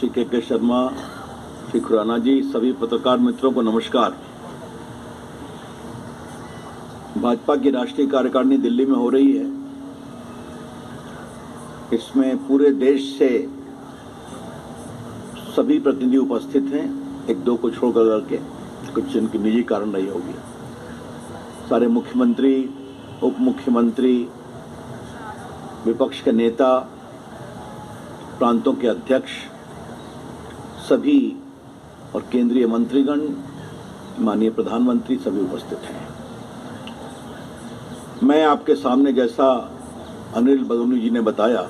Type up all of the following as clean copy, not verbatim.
श्री के शर्मा, श्री खुराना जी, सभी पत्रकार मित्रों को नमस्कार। भाजपा की राष्ट्रीय कार्यकारिणी दिल्ली में हो रही है। इसमें पूरे देश से सभी प्रतिनिधि उपस्थित हैं, एक दो को छोड़ करके, कुछ इनकी निजी कारण रही होगी। सारे मुख्यमंत्री, उप मुख्यमंत्री, विपक्ष के नेता, प्रांतों के अध्यक्ष, सभी और केंद्रीय मंत्रीगण, माननीय प्रधानमंत्री सभी उपस्थित हैं। मैं आपके सामने, जैसा अनिल बलूनी जी ने बताया,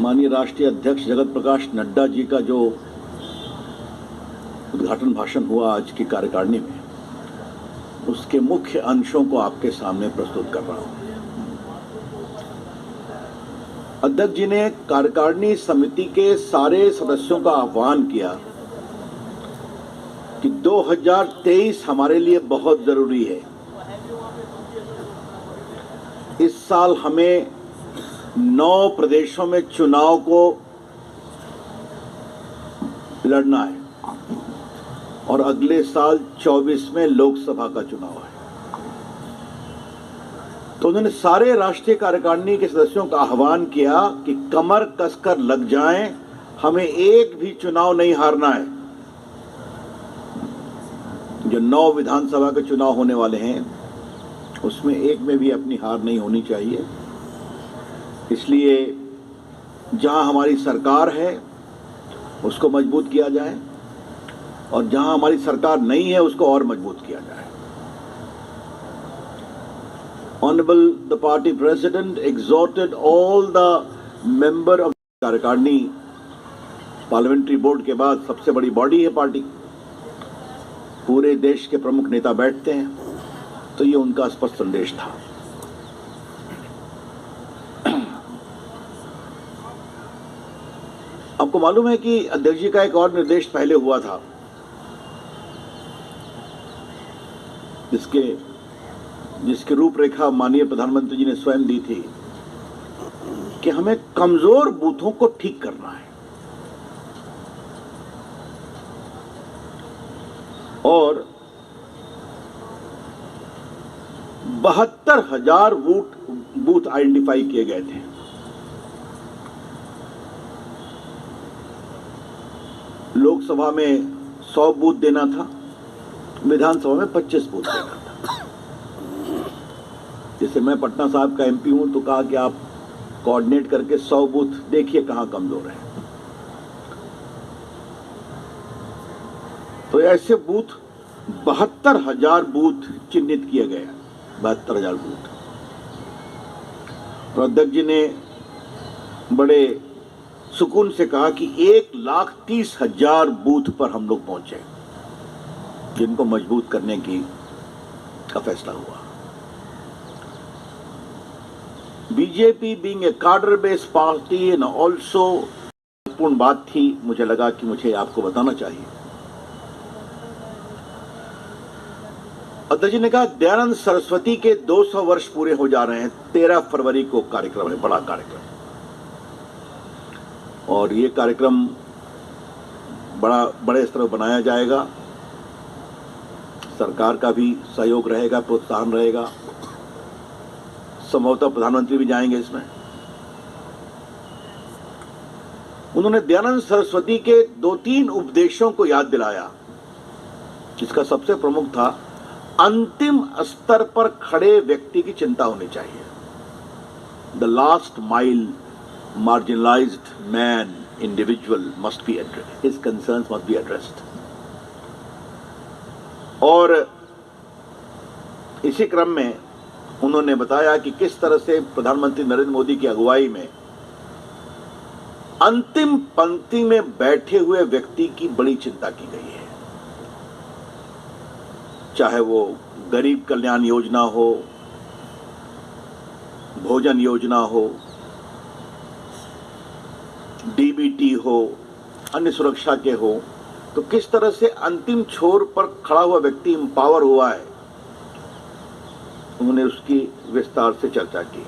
माननीय राष्ट्रीय अध्यक्ष जगत प्रकाश नड्डा जी का जो उद्घाटन भाषण हुआ आज की कार्यकारिणी में, उसके मुख्य अंशों को आपके सामने प्रस्तुत कर रहा हूं। अध्यक्ष जी ने कार्यकारिणी समिति के सारे सदस्यों का आह्वान किया कि 2023 हमारे लिए बहुत जरूरी है। इस साल हमें 9 प्रदेशों में चुनाव को लड़ना है और अगले साल 24 में लोकसभा का चुनाव है। तो उन्होंने सारे राष्ट्रीय कार्यकारिणी के सदस्यों का आह्वान किया कि कमर कसकर लग जाएं, हमें एक भी चुनाव नहीं हारना है। जो 9 विधानसभा के चुनाव होने वाले हैं, उसमें एक में भी अपनी हार नहीं होनी चाहिए। इसलिए जहां हमारी सरकार है उसको मजबूत किया जाए और जहां हमारी सरकार नहीं है उसको और मजबूत किया जाए। Honorable the party president exhorted all the member of कार्यकारिणी, पार्लियामेंट्री बोर्ड के बाद सबसे बड़ी बॉडी है पार्टी, पूरे देश के प्रमुख नेता बैठते हैं, तो ये उनका स्पष्ट संदेश था। आपको मालूम है कि अध्यक्ष जी का एक और निर्देश पहले हुआ था, जिसकी रूपरेखा माननीय प्रधानमंत्री जी ने स्वयं दी थी कि हमें कमजोर बूथों को ठीक करना है और 72,000 बूथ आइडेंटिफाई किए गए थे। लोकसभा में 100 बूथ देना था, विधानसभा में 25 बूथ देना था। जैसे मैं पटना साहब का एमपी हूं, तो कहा कि आप कोऑर्डिनेट करके 100 बूथ देखिए कहां कमजोर है। तो ऐसे बूथ 72,000 बूथ चिन्हित किए गए, 72,000 बूथ। और अध्यक्ष जी ने बड़े सुकून से कहा कि 1,30,000 बूथ पर हम लोग पहुंचे, जिनको मजबूत करने का फैसला हुआ। बीजेपी बीइंग ए कार्डर बेस्ड पार्टी एंड ऑल्सो, पूर्ण बात थी, मुझे लगा कि मुझे आपको बताना चाहिए। अध्यक्ष जी ने कहा दयानंद सरस्वती के 200 वर्ष पूरे हो जा रहे हैं। 13 फरवरी को कार्यक्रम है, बड़ा कार्यक्रम, और ये कार्यक्रम बड़े स्तर पर बनाया जाएगा। सरकार का भी सहयोग रहेगा, प्रोत्साहन रहेगा। संभवतः प्रधानमंत्री भी जाएंगे इसमें। उन्होंने दयानंद सरस्वती के 2-3 उपदेशों को याद दिलाया, जिसका सबसे प्रमुख था अंतिम स्तर पर खड़े व्यक्ति की चिंता होनी चाहिए। The last mile marginalized man, individual must be addressed, his concerns must be addressed। और इसी क्रम में उन्होंने बताया कि किस तरह से प्रधानमंत्री नरेंद्र मोदी की अगुवाई में अंतिम पंक्ति में बैठे हुए व्यक्ति की बड़ी चिंता की गई है, चाहे वो गरीब कल्याण योजना हो, भोजन योजना हो, डीबीटी हो, अन्य सुरक्षा के हो। तो किस तरह से अंतिम छोर पर खड़ा हुआ व्यक्ति एम्पावर हुआ है, उन्होंने उसकी विस्तार से चर्चा की।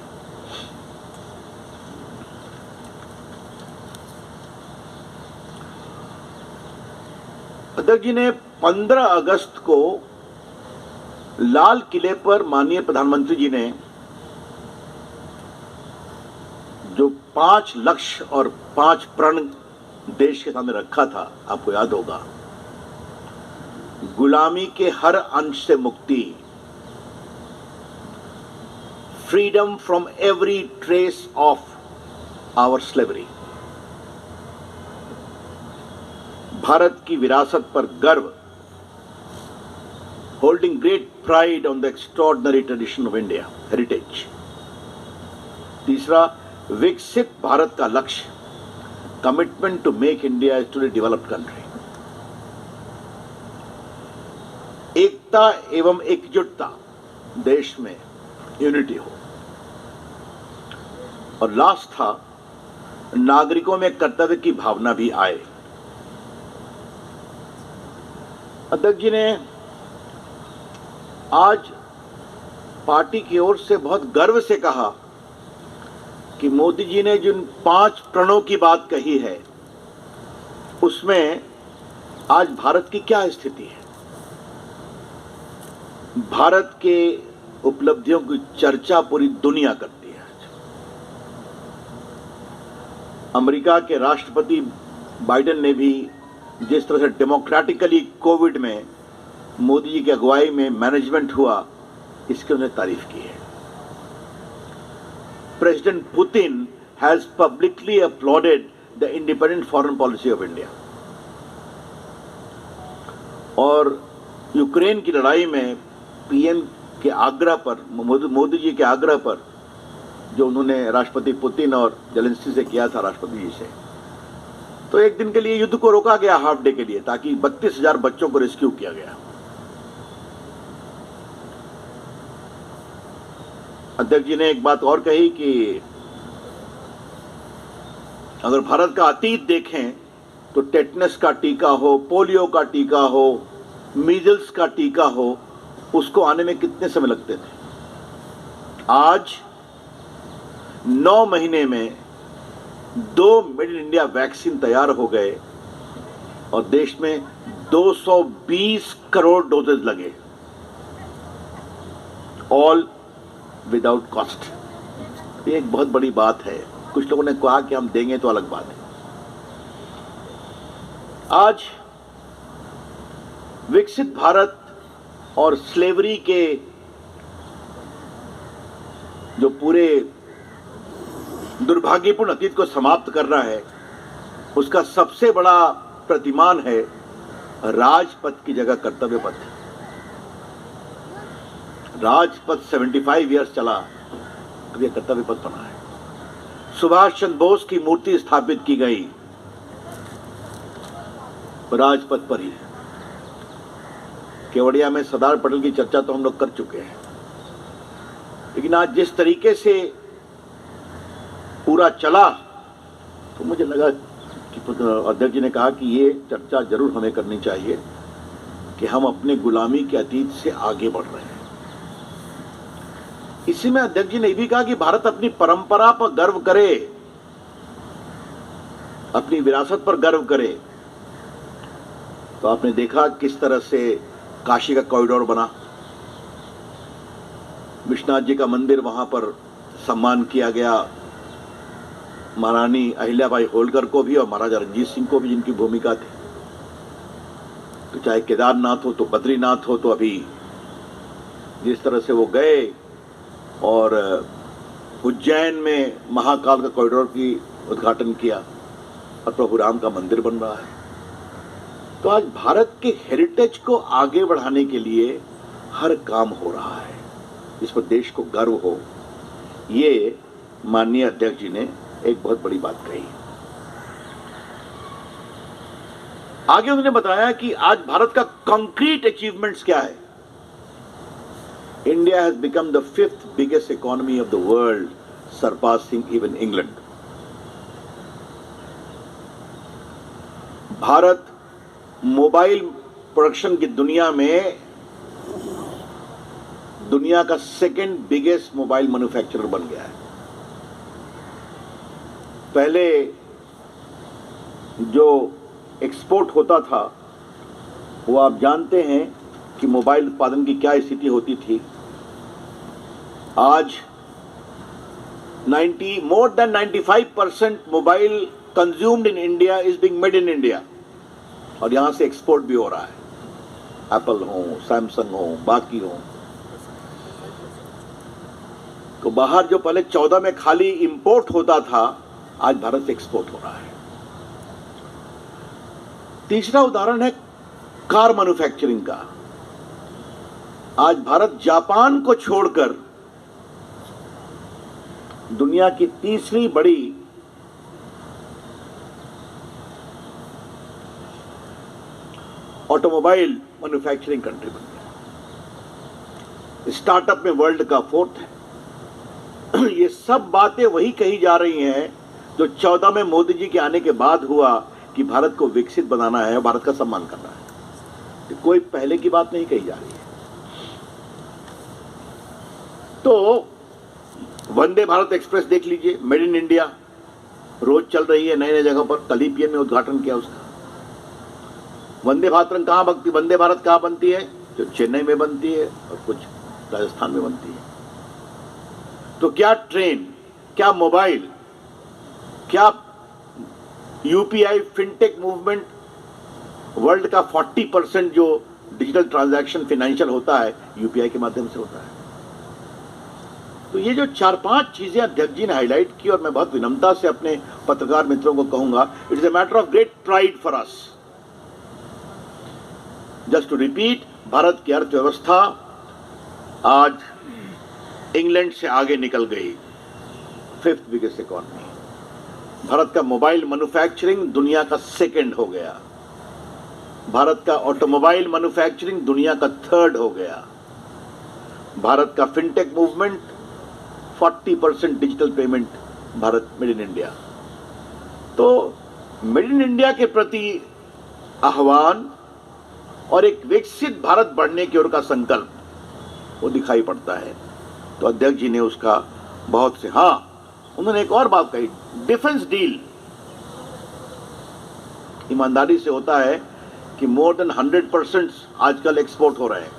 अध्यक्ष जी ने 15 अगस्त को लाल किले पर माननीय प्रधानमंत्री जी ने जो 5 लक्ष्य और 5 प्रण देश के सामने रखा था, आपको याद होगा, गुलामी के हर अंश से मुक्ति, freedom from every trace of our slavery, Bharat की विरासत पर गर्व, holding great pride on the extraordinary tradition of India, heritage. तीसरा, विकसित भारत का लक्ष्य, commitment to make India a truly developed country. एकता एवं एकजुटता, देश में यूनिटी हो. और लास्ट था, नागरिकों में कर्तव्य की भावना भी आए. अध्यक्ष जी ने आज पार्टी की ओर से बहुत गर्व से कहा कि मोदी जी ने जिन 5 प्रणों की बात कही है, उसमें आज भारत की क्या स्थिति है. भारत के उपलब्धियों की चर्चा पूरी दुनिया करती है. अमेरिका के राष्ट्रपति बाइडेन ने भी जिस तरह से डेमोक्रेटिकली कोविड में मोदी जी की अगुवाई में मैनेजमेंट हुआ, इसकी उन्हें तारीफ की है. President Putin has publicly uploaded the independent foreign policy of India. और यूक्रेन की लड़ाई में पीएम के आग्रह पर, मोदी जी के आग्रह पर, जो उन्होंने राष्ट्रपति पुतिन और जेलेंस्की से किया था, राष्ट्रपति जी से, तो एक दिन के लिए युद्ध को रोका गया, हाफ डे के लिए, ताकि 32,000 बच्चों को रेस्क्यू किया गया. अध्यक्ष जी ने एक बात और कही कि अगर भारत का अतीत देखें तो टेटनस का टीका हो, पोलियो का टीका हो, मीजल्स का टीका हो, उसको आने में कितने समय लगते थे. आज 9 महीने में 2 मेड इन इंडिया वैक्सीन तैयार हो गए और देश में 220 करोड़ डोजेज लगे, ऑल विदाउट कॉस्ट. ये एक बहुत बड़ी बात है. कुछ लोगों ने कहा कि हम देंगे तो अलग बात है. आज विकसित भारत और स्लेवरी के जो पूरे दुर्भाग्यपूर्ण अतीत को समाप्त कर रहा है, उसका सबसे बड़ा प्रतिमान है राजपथ की जगह कर्तव्य पथ. राजपथ 75 ईयर्स चला, अब यह कर्तव्य पथ बना है. सुभाष चंद्र बोस की मूर्ति स्थापित की गई राजपथ पर ही. केवड़िया में सरदार पटेल की चर्चा तो हम लोग कर चुके हैं, लेकिन आज जिस तरीके से पूरा चला, तो मुझे लगा कि अध्यक्ष जी ने कहा कि ये चर्चा जरूर हमें करनी चाहिए कि हम अपने गुलामी के अतीत से आगे बढ़ रहे हैं. इसी में अध्यक्ष जी ने भी कहा कि भारत अपनी परंपरा पर गर्व करे, अपनी विरासत पर गर्व करे. तो आपने देखा किस तरह से काशी का कॉरिडोर बना, विश्वनाथ जी का मंदिर, वहां पर सम्मान किया गया महारानी अहिल्याबाई होलकर को भी और महाराजा रणजीत सिंह को भी, जिनकी भूमिका थी. तो चाहे केदारनाथ हो तो बद्रीनाथ हो, तो अभी जिस तरह से वो गए और उज्जैन में महाकाल का कॉरिडोर की उद्घाटन किया और प्रभु राम का मंदिर बन रहा है. तो आज भारत के हेरिटेज को आगे बढ़ाने के लिए हर काम हो रहा है, इस पर देश को गर्व हो. ये माननीय अध्यक्ष जी ने एक बहुत बड़ी बात कही. आगे उन्होंने बताया कि आज भारत का कंक्रीट अचीवमेंट्स क्या है. India has become the 5th biggest economy of the world, surpassing even England. Bharat mobile production की दुनिया में दुनिया का 2nd बिगेस्ट मोबाइल मैन्युफैक्चरर बन गया है. पहले जो एक्सपोर्ट होता था वो आप जानते हैं कि मोबाइल उत्पादन की क्या स्थिति होती थी। आज more than 95% mobile consumed in India is being made in India, और यहां से एक्सपोर्ट भी हो रहा है। एप्पल हो, सैमसंग हो, बाकी हो। तो बाहर जो पहले 14 में खाली इंपोर्ट होता था, आज भारत से एक्सपोर्ट हो रहा है। तीसरा उदाहरण है कार मैन्युफैक्चरिंग का। आज भारत जापान को छोड़कर दुनिया की तीसरी बड़ी ऑटोमोबाइल मैन्युफैक्चरिंग कंट्री बन गया। स्टार्टअप में वर्ल्ड का 4th है। ये सब बातें वही कही जा रही हैं जो 14 में मोदी जी के आने के बाद हुआ कि भारत को विकसित बनाना है, भारत का सम्मान करना है। कोई पहले की बात नहीं कही जा रही है। तो वंदे भारत एक्सप्रेस देख लीजिए, मेड इन इंडिया, रोज चल रही है नए नए जगह पर। कल ही पीएम ने उद्घाटन किया उसका। वंदे भारत कहाँ बनती है? जो चेन्नई में बनती है और कुछ राजस्थान में बनती है। तो क्या ट्रेन, क्या मोबाइल, क्या यूपीआई फिनटेक मूवमेंट, वर्ल्ड का 40% जो डिजिटल ट्रांजैक्शन फाइनेंशियल होता है यूपीआई के माध्यम से होता है। तो ये जो 4-5 चीजें अध्यक्ष जी ने हाईलाइट की, और मैं बहुत विनम्रता से अपने पत्रकार मित्रों को कहूंगा, it is a matter of great pride for us. Just to repeat, Bharat की अर्थव्यवस्था आज इंग्लैंड से आगे निकल गई, 5th बिगेस्ट इकोनॉमी। भारत का मोबाइल मैन्युफैक्चरिंग दुनिया का 2nd हो गया। भारत का ऑटोमोबाइल मैन्युफैक्चरिंग दुनिया का 3rd हो गया। भारत का fintech movement 40% digital payment Bharat made in India. तो मेड इन इंडिया के प्रति आह्वान और एक विकसित भारत बढ़ने की ओर का संकल्प वो दिखाई पड़ता है। तो अध्यक्ष जी ने उसका बहुत से, हाँ, उन्होंने एक और बात कही, डिफेंस डील। ईमानदारी से होता है कि मोर देन 100% आजकल एक्सपोर्ट हो रहे हैं,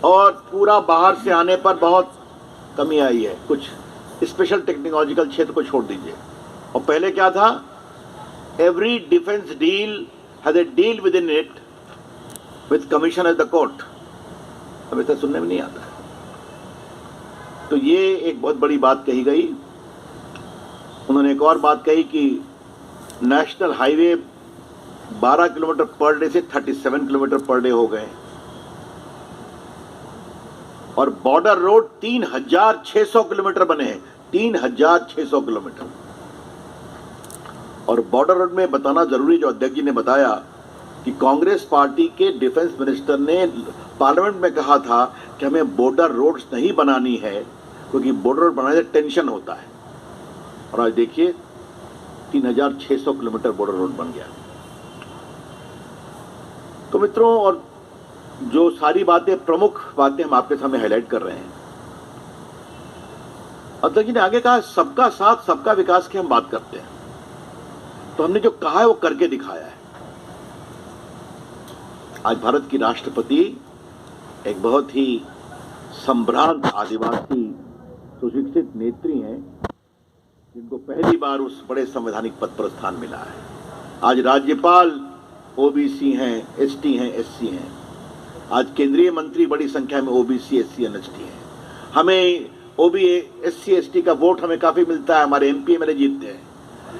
और पूरा बाहर से आने पर बहुत कमी आई है। कुछ स्पेशल टेक्नोलॉजिकल क्षेत्र को छोड़ दीजिए। और पहले क्या था? Every defence deal has a deal with in it with commission at the court. अब ऐसा सुनने में नहीं आता है। तो ये एक बहुत बड़ी बात कही गई। उन्होंने एक और बात कही कि national highway 12 kilometre per day से 37 किलोमीटर पर डे हो गए, और बॉर्डर रोड 3600 किलोमीटर बने हैं। 3600 किलोमीटर। और बॉर्डर रोड में बताना जरूरी, जो अध्यक्ष जी ने बताया कि कांग्रेस पार्टी के डिफेंस मिनिस्टर ने पार्लियामेंट में कहा था कि हमें बॉर्डर रोड्स नहीं बनानी है, क्योंकि बॉर्डर रोड बनाने से टेंशन होता है। और आज देखिए 3600 किलोमीटर बॉर्डर रोड बन गया। तो मित्रों, और जो सारी बातें, प्रमुख बातें हम आपके सामने हाईलाइट कर रहे हैं, अध्यक्ष जी ने आगे कहा सबका साथ सबका विकास की हम बात करते हैं। तो हमने जो कहा है वो करके दिखाया है। आज भारत की राष्ट्रपति एक बहुत ही संभ्रांत आदिवासी सुशिक्षित नेत्री हैं, जिनको पहली बार उस बड़े संवैधानिक पद पर स्थान मिला है। आज राज्यपाल ओबीसी हैं, एसटी हैं, एससी हैं। आज केंद्रीय मंत्री बड़ी संख्या में ओबीसी, एससी, एनएसटी हैं। हमें एससी, एसटी का वोट हमें काफी मिलता है, हमारे एमपी एमएलए जीतते हैं।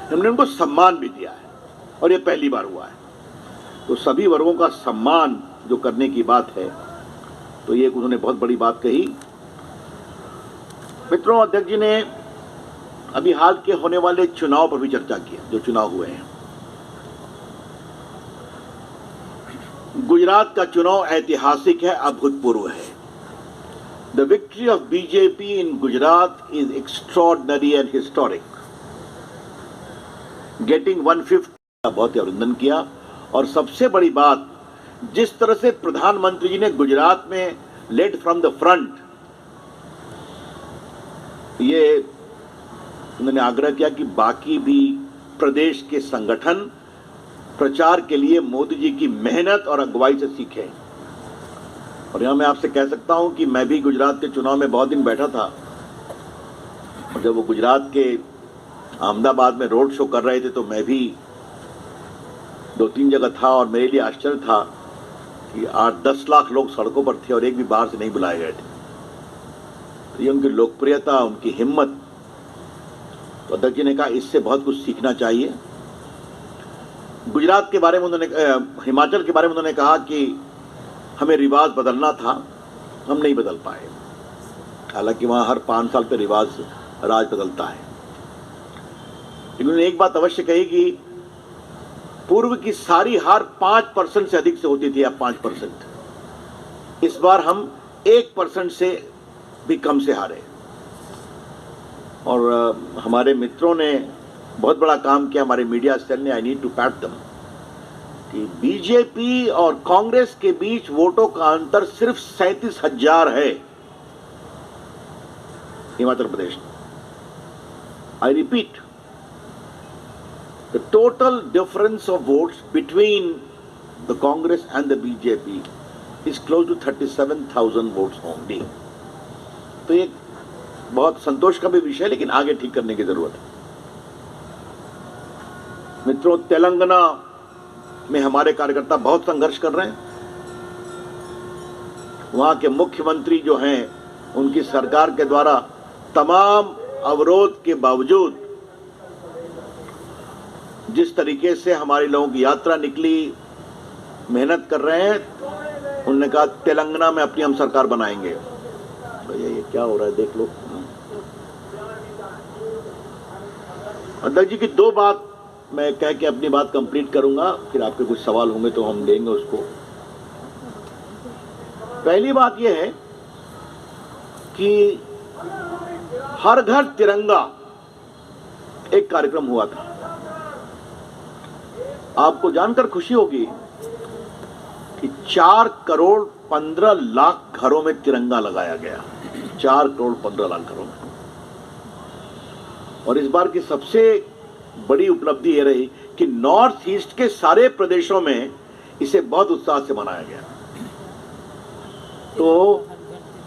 हमने उनको सम्मान भी दिया है, और ये पहली बार हुआ है। तो सभी वर्गों का सम्मान जो करने की बात है, तो ये उन्होंने बहुत बड़ी बात कही। मित्रों, अध्यक्ष जी ने अभी हाल के होने वाले चुनाव पर भी चर्चा की, जो चुनाव हुए हैं। गुजरात का चुनाव ऐतिहासिक है, अभूतपूर्व है। The victory of BJP in Gujarat is extraordinary and historic. Getting 150 का बहुत ही अभिनंदन किया। और सबसे बड़ी बात, जिस तरह से प्रधानमंत्री जी ने गुजरात में लेड फ्रॉम द फ्रंट, ये उन्होंने आग्रह किया कि बाकी भी प्रदेश के संगठन प्रचार के लिए मोदी जी की मेहनत और अगुवाई से सीखें। और यहां मैं आपसे कह सकता हूं कि मैं भी गुजरात के चुनाव में बहुत दिन बैठा था, और जब वो गुजरात के अहमदाबाद में रोड शो कर रहे थे तो मैं भी 2-3 जगह था, और मेरे लिए आश्चर्य था कि 8-10 लाख लोग सड़कों पर थे और एक भी बाहर से नहीं बुलाए गए थे। तो ये उनकी लोकप्रियता, उनकी हिम्मत। तो अध्यक्ष जी ने कहा इससे बहुत कुछ सीखना चाहिए। गुजरात के बारे में उन्होंने, हिमाचल के बारे में उन्होंने कहा कि हमें रिवाज बदलना था, हम नहीं बदल पाए। हालांकि वहां हर 5 साल पे राज बदलता है। इन्होंने एक बात अवश्य कही कि पूर्व की सारी हार 5% से अधिक से होती थी, अब 5%। इस बार हम 1% से भी कम से हारे। और हमारे मित्रों ने बहुत बड़ा काम किया, हमारे मीडिया सेल ने। I need to pat them कि बीजेपी और कांग्रेस के बीच वोटों का अंतर सिर्फ 37,000 है Himachal Pradesh. I repeat, the total difference of votes between the Congress and the BJP is close to 37,000 votes only. तो ये बहुत संतोष का भी विषय है, लेकिन आगे ठीक करने की जरूरत है। मित्रों, तेलंगाना में हमारे कार्यकर्ता बहुत संघर्ष कर रहे हैं। वहां के मुख्यमंत्री जो हैं, उनकी सरकार के द्वारा तमाम अवरोध के बावजूद जिस तरीके से हमारे लोगों की यात्रा निकली, मेहनत कर रहे हैं। उन्होंने कहा तेलंगाना में अपनी हम सरकार बनाएंगे। तो ये क्या हो रहा है देख लो। अध्यक्ष जी की 2 बात मैं कह के अपनी बात कंप्लीट करूंगा, फिर आपके कुछ सवाल होंगे तो हम लेंगे उसको। पहली बात यह है कि हर घर तिरंगा एक कार्यक्रम हुआ था। आपको जानकर खुशी होगी कि 4 करोड़ 15 लाख घरों में तिरंगा लगाया गया। 4 करोड़ 15 लाख घरों में। और इस बार की सबसे बड़ी उपलब्धि यह रही कि नॉर्थ ईस्ट के सारे प्रदेशों में इसे बहुत उत्साह से मनाया गया। तो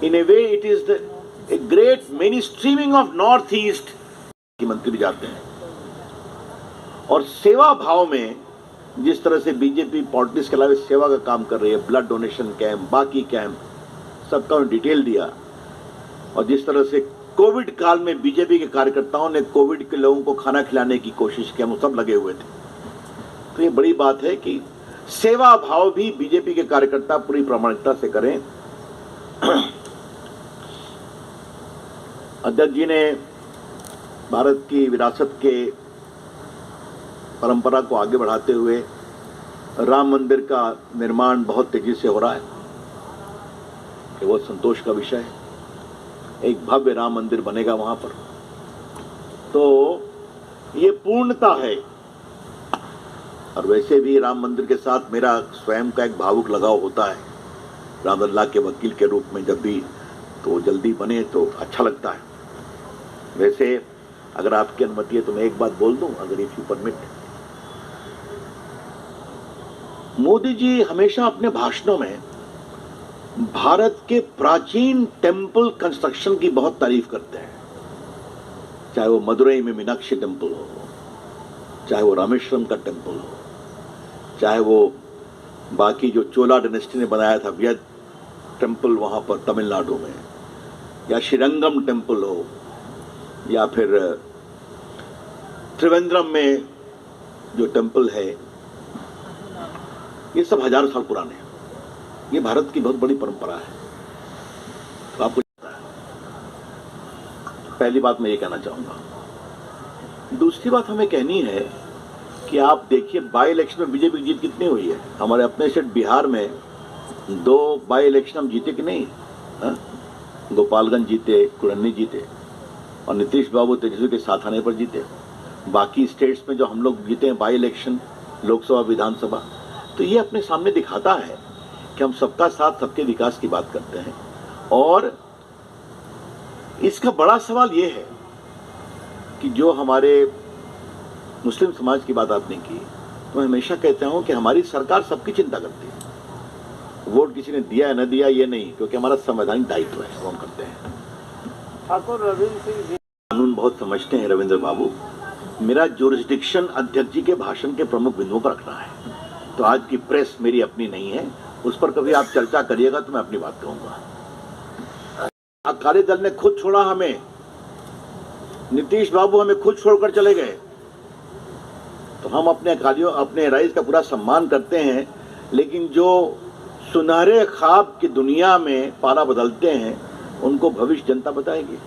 in a way it is a great many streaming of north east की मंत्री भी जाते हैं। और सेवा भाव में जिस तरह से बीजेपी पॉलिटिक्स के अलावा सेवा का काम कर रही है, ब्लड डोनेशन कैंप, बाकी कैंप, सबका डिटेल दिया। और जिस तरह से कोविड काल में बीजेपी के कार्यकर्ताओं ने कोविड के लोगों को खाना खिलाने की कोशिश की, हम सब लगे हुए थे। तो ये बड़ी बात है कि सेवा भाव भी बीजेपी के कार्यकर्ता पूरी प्रामाणिकता से करें। अध्यक्ष जी ने भारत की विरासत के परंपरा को आगे बढ़ाते हुए राम मंदिर का निर्माण बहुत तेजी से हो रहा है। ये बहुत संतोष का विषय है। एक भव्य राम मंदिर बनेगा वहां पर। तो ये पूर्णता है। और वैसे भी राम मंदिर के साथ मेरा स्वयं का एक भावुक लगाव होता है। राम अल्लाह के वकील के रूप में जब भी तो जल्दी बने तो अच्छा लगता है। वैसे अगर आपकी अनुमति है तो मैं एक बात बोल दूं, अगर if you permit. Modi ji हमेशा अपने भाषणों में भारत के प्राचीन टेंपल कंस्ट्रक्शन की बहुत तारीफ करते हैं। चाहे वो मदुरई में मीनाक्षी टेंपल हो, चाहे वो रामेश्वरम का टेंपल हो, चाहे वो बाकी जो चोला डायनेस्टी ने बनाया था व्यद टेंपल वहां पर तमिलनाडु में, या श्रीरंगम टेंपल हो, या फिर त्रिवेंद्रम में जो टेंपल है, ये सब हजारों साल पुराने हैं। ये भारत की बहुत बड़ी परंपरा है। तो आपको पहली बात मैं ये कहना चाहूंगा। दूसरी बात हमें कहनी है कि आप देखिए बाई इलेक्शन में बीजेपी की जीत कितनी हुई है। हमारे अपने स्टेट बिहार में 2 बाई इलेक्शन हम जीते कि नहीं? गोपालगंज जीते, कुरन्नी जीते, और नीतीश बाबू तेजस्वी के साथ आने पर जीते। बाकी स्टेट्स में जो हम लोग जीते हैं बाई इलेक्शन, लोकसभा, विधानसभा, तो ये अपने सामने दिखाता है कि हम सबका साथ, सबके विकास की बात करते हैं। और इसका बड़ा सवाल ये है कि जो हमारे मुस्लिम समाज की बात आपने की, तो मैं हमेशा कहता हूं कि हमारी सरकार सबकी चिंता करती है। वोट किसी ने दिया है न दिया ये नहीं, क्योंकि हमारा संवैधानिक दायित्व है, वो हम करते हैं। ठाकुर रविंद्र सिंह जी कानून बहुत समझते हैं रविंद्र बाबू। मेरा जुरिस्डिक्शन अध्यक्ष जी के भाषण के प्रमुख बिंदुओं पर रखना है, तो आज की प्रेस मेरी अपनी नहीं है, उस पर कभी आप चर्चा करिएगा तो मैं अपनी बात कहूंगा। अकाली दल ने खुद छोड़ा हमें, नीतीश बाबू हमें खुद छोड़कर चले गए, तो हम अपने अकालियों अपने राइज का पूरा सम्मान करते हैं, लेकिन जो सुनहरे ख्वाब की दुनिया में पारा बदलते हैं उनको भविष्य जनता बताएगी।